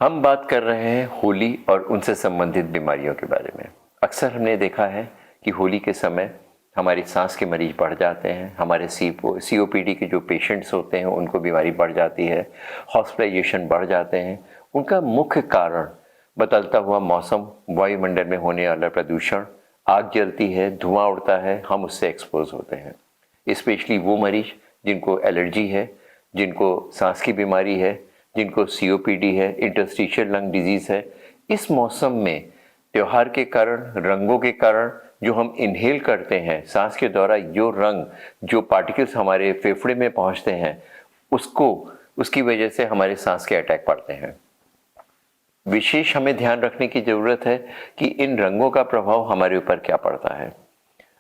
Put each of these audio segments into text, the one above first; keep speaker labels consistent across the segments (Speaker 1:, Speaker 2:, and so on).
Speaker 1: हम बात कर रहे हैं होली और उनसे संबंधित बीमारियों के बारे में। अक्सर हमने देखा है कि होली के समय हमारी सांस के मरीज बढ़ जाते हैं, हमारे सीओपीडी के जो पेशेंट्स होते हैं उनको बीमारी बढ़ जाती है, हॉस्पिटलाइजेशन बढ़ जाते हैं। उनका मुख्य कारण बदलता हुआ मौसम, वायुमंडल में होने वाला प्रदूषण, आग जलती है, धुआं उड़ता है, हम उससे एक्सपोज होते हैं। स्पेशली वो मरीज जिनको एलर्जी है, जिनको सांस की बीमारी है, जिनको सीओपीडी है, इंटरस्टिशियल लंग डिजीज है। इस मौसम में त्योहार के कारण, रंगों के कारण जो हम इनहेल करते हैं सांस के द्वारा, जो रंग, जो पार्टिकल्स हमारे फेफड़े में पहुंचते हैं, उसकी वजह से हमारे सांस के अटैक पड़ते हैं। विशेष हमें ध्यान रखने की जरूरत है कि इन रंगों का प्रभाव हमारे ऊपर क्या पड़ता है।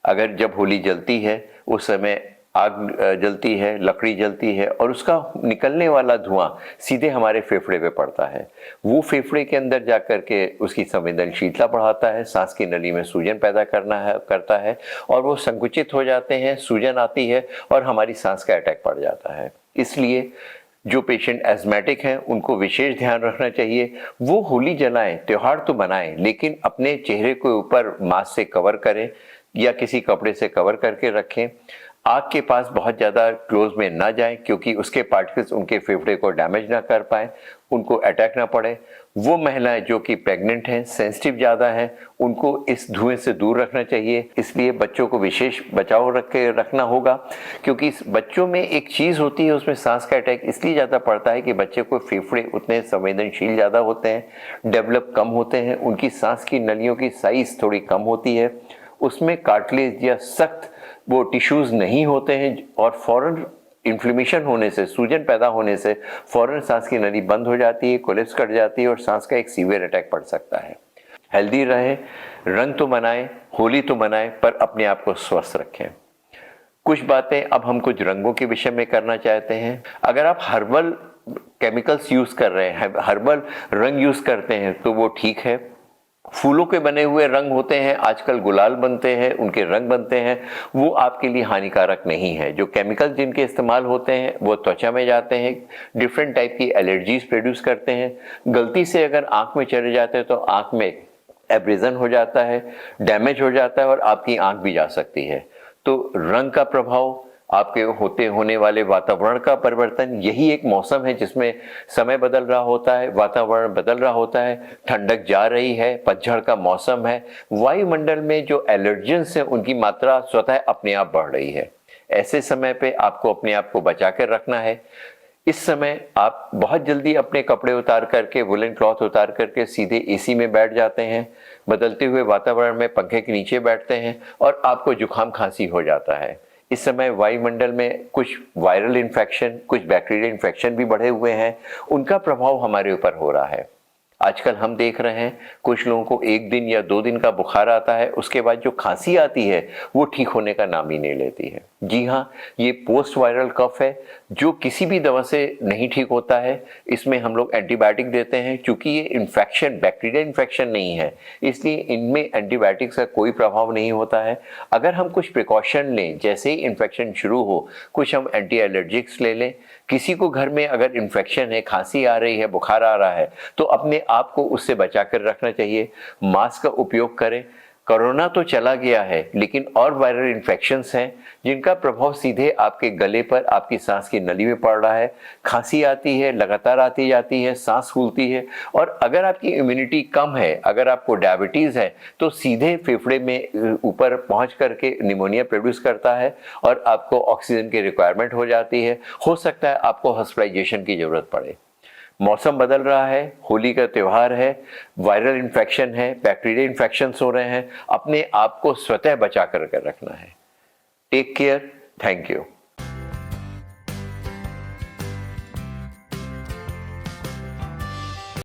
Speaker 1: अगर जब होली जलती है उस समय आग जलती है, लकड़ी जलती है और उसका निकलने वाला धुआं सीधे हमारे फेफड़े पे पड़ता है। वो फेफड़े के अंदर जाकर के उसकी संवेदनशीलता बढ़ाता है, सांस की नली में सूजन पैदा करता है और वो संकुचित हो जाते हैं, सूजन आती है और हमारी सांस का अटैक पड़ जाता है। इसलिए जो पेशेंट एस्मेटिक हैं उनको विशेष ध्यान रखना चाहिए। वो होली जलाएं, त्योहार तो मनाएं, लेकिन अपने चेहरे के ऊपर मास्क से कवर करें या किसी कपड़े से कवर करके रखें। आग के पास बहुत ज़्यादा क्लोज में ना जाएं क्योंकि उसके पार्टिकल्स उनके फेफड़े को डैमेज ना कर पाए, उनको अटैक ना पड़े। वो महिलाएं जो कि प्रेग्नेंट हैं, सेंसिटिव ज़्यादा हैं, उनको इस धुएं से दूर रखना चाहिए। इसलिए बच्चों को विशेष बचाव रखना होगा क्योंकि बच्चों में एक चीज़ होती है, उसमें सांस का अटैक इसलिए ज़्यादा पड़ता है कि बच्चे को फेफड़े उतने संवेदनशील ज़्यादा होते हैं, डेवलप कम होते हैं, उनकी सांस की नलियों की साइज थोड़ी कम होती है, उसमें कार्टिलेज या सख्त वो टिश्यूज नहीं होते हैं और फौरन इन्फ्लेमेशन होने से, सूजन पैदा होने से फौरन सांस की नली बंद हो जाती है, कोलेप्स कर जाती है और सांस का एक सीवियर अटैक पड़ सकता है। हेल्दी रहे, रंग तो मनाएं, होली तो मनाएं, पर अपने आप को स्वस्थ रखें। कुछ बातें अब हम कुछ रंगों के विषय में करना चाहते हैं। अगर आप हर्बल केमिकल्स यूज कर रहे हैं, हर्बल रंग यूज करते हैं तो वो ठीक है। फूलों के बने हुए रंग होते हैं, आजकल गुलाल बनते हैं, उनके रंग बनते हैं, वो आपके लिए हानिकारक नहीं है। जो केमिकल जिनके इस्तेमाल होते हैं वो त्वचा में जाते हैं, डिफरेंट टाइप की एलर्जीज प्रोड्यूस करते हैं। गलती से अगर आंख में चले जाते हैं तो आंख में एब्रेजन हो जाता है, डैमेज हो जाता है और आपकी आंख भी जा सकती है। तो रंग का प्रभाव, आपके होने वाले वातावरण का परिवर्तन, यही एक मौसम है जिसमें समय बदल रहा होता है, वातावरण बदल रहा होता है, ठंडक जा रही है, पतझड़ का मौसम है, वायुमंडल में जो एलर्जेंस है उनकी मात्रा स्वतः अपने आप बढ़ रही है। ऐसे समय पे आपको अपने आप को बचा कर रखना है। इस समय आप बहुत जल्दी अपने कपड़े उतार करके, वुलन क्लॉथ उतार करके सीधे एसी में बैठ जाते हैं, बदलते हुए वातावरण में पंखे के नीचे बैठते हैं और आपको जुकाम खांसी हो जाता है। इस समय वायुमंडल में कुछ वायरल इन्फेक्शन, कुछ बैक्टीरियल इन्फेक्शन भी बढ़े हुए हैं, उनका प्रभाव हमारे ऊपर हो रहा है। आजकल हम देख रहे हैं कुछ लोगों को 1 दिन या 2 दिन का बुखार आता है, उसके बाद जो खांसी आती है वो ठीक होने का नाम ही नहीं लेती है। जी हाँ, ये पोस्ट वायरल कफ है जो किसी भी दवा से नहीं ठीक होता है। इसमें हम लोग एंटीबायोटिक देते हैं, क्योंकि ये इन्फेक्शन बैक्टीरियल इन्फेक्शन नहीं है, इसलिए इनमें एंटीबायोटिक्स का कोई प्रभाव नहीं होता है। अगर हम कुछ प्रिकॉशन लें, जैसे ही इन्फेक्शन शुरू हो कुछ हम एंटी एलर्जिक्स ले लें। किसी को घर में अगर इन्फेक्शन है, खांसी आ रही है, बुखार आ रहा है, तो अपने आप को उससे बचा कर रखना चाहिए। मास्क का उपयोग करें। कोरोना तो चला गया है, लेकिन और वायरल इन्फेक्शंस हैं जिनका प्रभाव सीधे आपके गले पर, आपकी सांस की नली में पड़ रहा है। खांसी आती है, लगातार आती जाती है, सांस फूलती है और अगर आपकी इम्यूनिटी कम है, अगर आपको डायबिटीज है, तो सीधे फेफड़े में ऊपर पहुंच करके निमोनिया प्रोड्यूस करता है और आपको ऑक्सीजन की रिक्वायरमेंट हो जाती है। हो सकता है आपको हॉस्पिटलाइजेशन की जरूरत पड़े। मौसम बदल रहा है, होली का त्योहार है, वायरल इन्फेक्शन है, बैक्टीरियल इन्फेक्शन हो रहे हैं, अपने आप को स्वतः बचा कर रखना है। Take care, thank you.